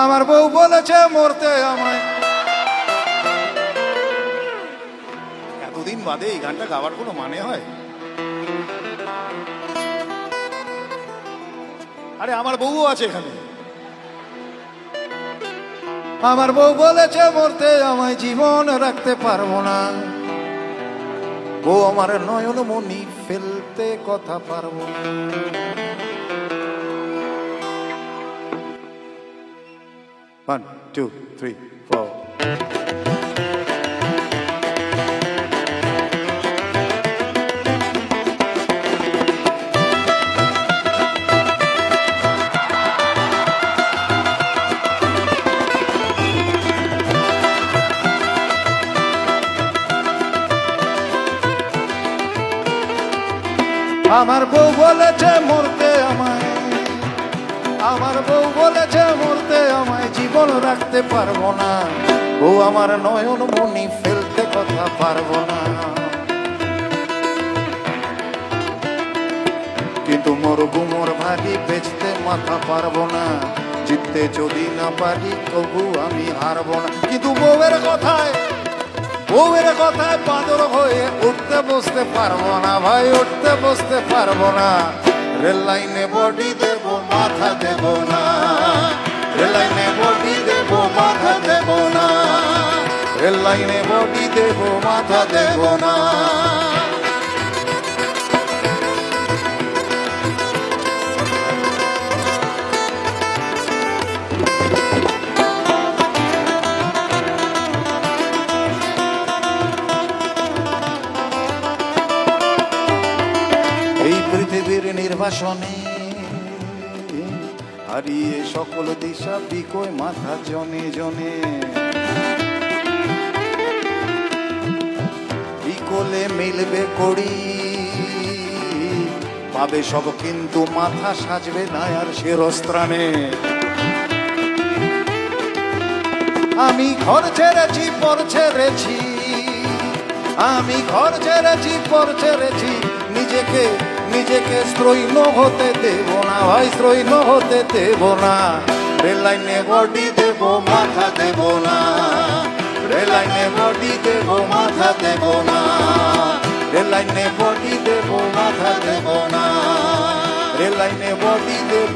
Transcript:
আমার বউ বলেছে মরতে আমায়। এতদিন বাদে এই গানটা গাওয়ার কোনো মানে হয়? আরে আমার বউও আছে এখানে। আমার বউ বলেছে মরতে আমায়, জীবন রাখতে পারবো না। ও আমার নয়ন মনি ফেলতে কথা পারবো না। 1 2 3 4 আমার বউ বলেছে মরতে আমায়, আমার বউ বলেছে মরতে আমায়, জীবন রাখতে পারবো না। ও আমার নয়ন মনি ফেলতে কথা পারবো না। কিন্তু মরবু মোর ভাগি, বেচতে মাথা পারবো না। জিততে যদি না পারি তবু আমি হারবো না। কিন্তু বউয়ের কথায়, বউয়ের কথায় বাঁদর হয়ে উঠতে বসতে পারবো না ভাই, উঠতে বসতে পারবো না। রেল লাইনে বডি দেব মাথা দেব না, রেল লাইনে বডি দেব মাথা দেব না, রেল লাইনে বডি দেব মাথা দেব না। এই পৃথিবীর নির্বাসনে হারিয়ে সকল দিশা বিকয় মাথা জনে জনে। বিকলে মিলবে কড়ি, পাবে সব কিন্তু মাথা সাজবে না আর শিরস্ত্রাণে। আমি ঘর ছেড়েছি পর ছেড়েছি, আমি ঘর ছেড়েছি পর ছেড়েছি, নিজেকে নিজেকে স্ত্রৈণ হতে দেব না ভাই, স্ত্রৈণ হতে দেব না। রেল লাইনে বডি দেব মাথা দেব না, রেল লাইনে বডি দেব মাথা দেব না, রেল লাইনে বডি দেব মাথা দেব না, রেল লাইনে বডি দেব।